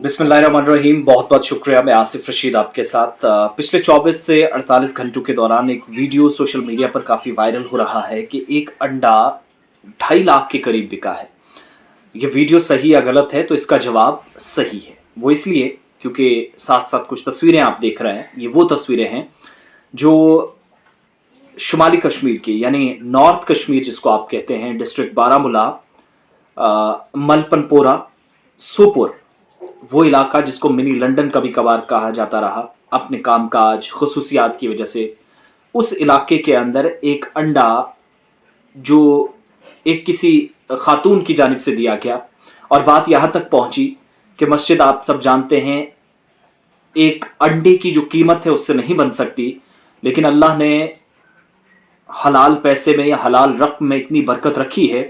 बिस्मिल्लाहिर्रहमानिर्रहीम। बहुत बहुत शुक्रिया। मैं आसिफ रशीद आपके साथ। पिछले 24 से 48 घंटों के दौरान एक वीडियो सोशल मीडिया पर काफ़ी वायरल हो रहा है कि एक अंडा 2.5 लाख के करीब बिका है। ये वीडियो सही या गलत है तो इसका जवाब सही है। वो इसलिए क्योंकि साथ साथ कुछ तस्वीरें आप देख रहे हैं, ये वो तस्वीरें हैं जो शुमाली कश्मीर की, यानी नॉर्थ कश्मीर जिसको आप कहते हैं, डिस्ट्रिक्ट बारामूला, मलपनपोरा, सोपोर, वो इलाका जिसको मिनी लंदन कभी कभार कहा जाता रहा अपने कामकाज खुसूसियात की वजह से, उस इलाके के अंदर एक अंडा जो एक किसी खातून की जानिब से दिया गया। और बात यहाँ तक पहुंची कि मस्जिद आप सब जानते हैं एक अंडे की जो कीमत है उससे नहीं बन सकती, लेकिन अल्लाह ने हलाल पैसे में या हलाल रकम में इतनी बरकत रखी है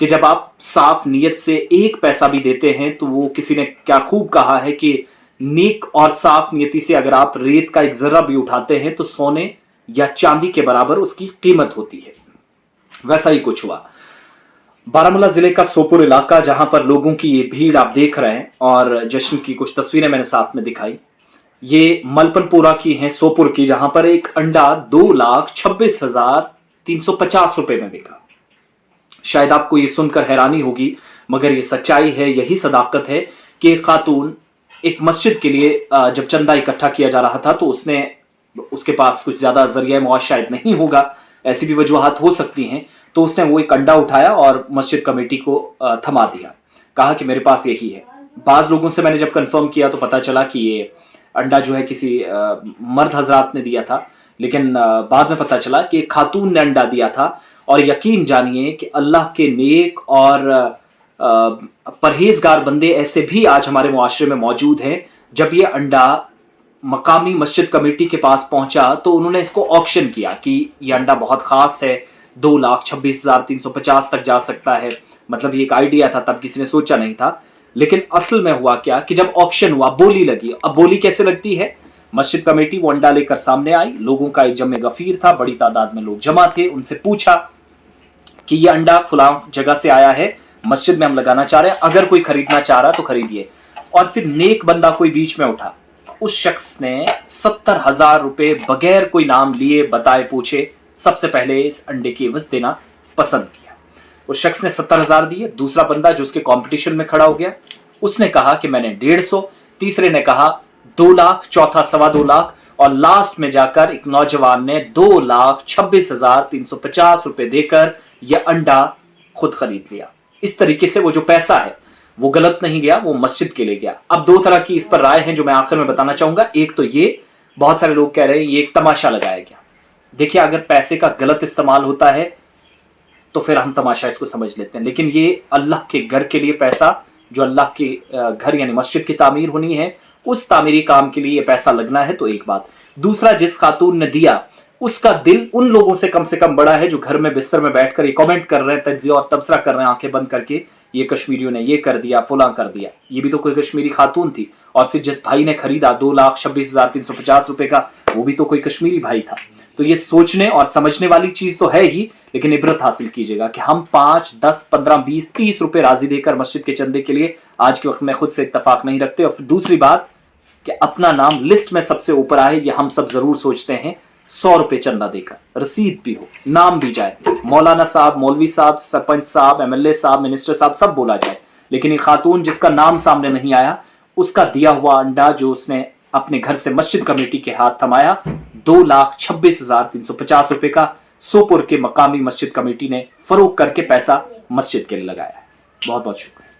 कि जब आप साफ नीयत से एक पैसा भी देते हैं तो वो, किसी ने क्या खूब कहा है कि नेक और साफ नीयती से अगर आप रेत का एक जर्रा भी उठाते हैं तो सोने या चांदी के बराबर उसकी कीमत होती है। वैसा ही कुछ हुआ। बारामूला जिले का सोपुर इलाका, जहां पर लोगों की ये भीड़ आप देख रहे हैं और जश्न की कुछ तस्वीरें मैंने साथ में दिखाई, ये मलपनपुरा की हैं, सोपुर की, जहां पर एक अंडा 2,26,350 रुपए में बिका। शायद आपको ये सुनकर हैरानी होगी, मगर ये सच्चाई है, यही सदाकत है कि एक खातून एक मस्जिद के लिए जब चंदा इकट्ठा किया जा रहा था तो उसके पास कुछ ज्यादा जरिया मुआश शायद नहीं होगा, ऐसी भी वजूहात हो सकती हैं, तो उसने वो एक अंडा उठाया और मस्जिद कमेटी को थमा दिया, कहा कि मेरे पास यही है। बाज लोगों से मैंने जब कंफर्म किया तो पता चला कि ये अंडा जो है किसी मर्द हजरात ने दिया था, लेकिन बाद में पता चला कि एक खातून ने अंडा दिया था। और यकीन जानिए कि अल्लाह के नेक और परहेजगार बंदे ऐसे भी आज हमारे मुआशरे में मौजूद हैं। जब ये अंडा मकामी मस्जिद कमेटी के पास पहुंचा तो उन्होंने इसको ऑक्शन किया कि ये अंडा बहुत खास है, 2,26,350 तक जा सकता है। मतलब ये एक आइडिया था, तब किसी ने सोचा नहीं था। लेकिन असल में हुआ क्या कि जब ऑक्शन हुआ, बोली लगी। अब बोली कैसे लगती है? मस्जिद कमेटी वो अंडा लेकर सामने आई, लोगों का एक जमे गफीर था, बड़ी तादाद में लोग जमा थे। उनसे पूछा कि ये अंडा फलां जगह से आया है, मस्जिद में हम लगाना चाह रहे हैं, अगर कोई खरीदना चाह रहा तो खरीदिए। और फिर नेक बंदा कोई बीच में उठा, उस शख्स ने 70,000 रुपए बगैर कोई नाम लिए बताए पूछे सबसे पहले इस अंडे की एवज देना पसंद किया। उस शख्स ने 70,000 दिए। दूसरा बंदा जो उसके कंपटीशन में खड़ा हो गया, उसने कहा कि मैंने 150, तीसरे ने कहा 2 लाख, चौथा 2.25 लाख, और लास्ट में जाकर एक नौजवान ने 2,26,350 रुपए देकर यह अंडा खुद खरीद लिया। इस तरीके से वो जो पैसा है वो गलत नहीं गया, वो मस्जिद के लिए गया। अब दो तरह की इस पर राय है जो मैं आखिर में बताना चाहूंगा। एक तो ये, बहुत सारे लोग कह रहे हैं ये एक तमाशा लगाया गया। देखिए, अगर पैसे का गलत इस्तेमाल होता है तो फिर हम तमाशा इसको समझ लेते हैं, लेकिन ये अल्लाह के घर के लिए पैसा, जो अल्लाह के घर यानी मस्जिद की तामीर होनी है, उस तामीरी काम के लिए ये पैसा लगना है, तो एक बात। दूसरा, जिस खातून ने दिया उसका दिल उन लोगों से कम बड़ा है जो घर में बिस्तर में बैठकर ये कमेंट कर रहे हैं, तज्जिया और तबसरा कर रहे हैं आंखें बंद करके, ये कश्मीरियों ने ये कर दिया, फुला कर दिया। ये भी तो कोई कश्मीरी खातून थी। और फिर जिस भाई ने खरीदा 2,26,350 रुपए का, वो भी तो कोई कश्मीरी भाई था। तो ये सोचने और समझने वाली चीज तो है ही, लेकिन इबरत हासिल कीजिएगा कि हम 5, 10, 15, 20, 30 रुपए राजी देकर मस्जिद के चंदे के लिए आज के वक्त में खुद से इत्तफाक नहीं रखते। और फिर दूसरी बात कि अपना नाम लिस्ट में सबसे ऊपर आए, ये हम सब जरूर सोचते हैं। 100 रुपए चंदा देकर, रसीद भी हो, नाम भी जाए, मौलाना साहब, मौलवी साहब, सरपंच साहब, MLA साहब, मिनिस्टर साहब, सब बोला जाए, लेकिन ये खातून जिसका नाम सामने नहीं आया, उसका दिया हुआ अंडा जो उसने अपने घर से मस्जिद कमेटी के हाथ थमाया, 2,26,350 रुपए का, सोपुर के मकामी मस्जिद कमेटी ने फरोख्त करके पैसा मस्जिद के लिए लगाया है। बहुत बहुत शुक्रिया।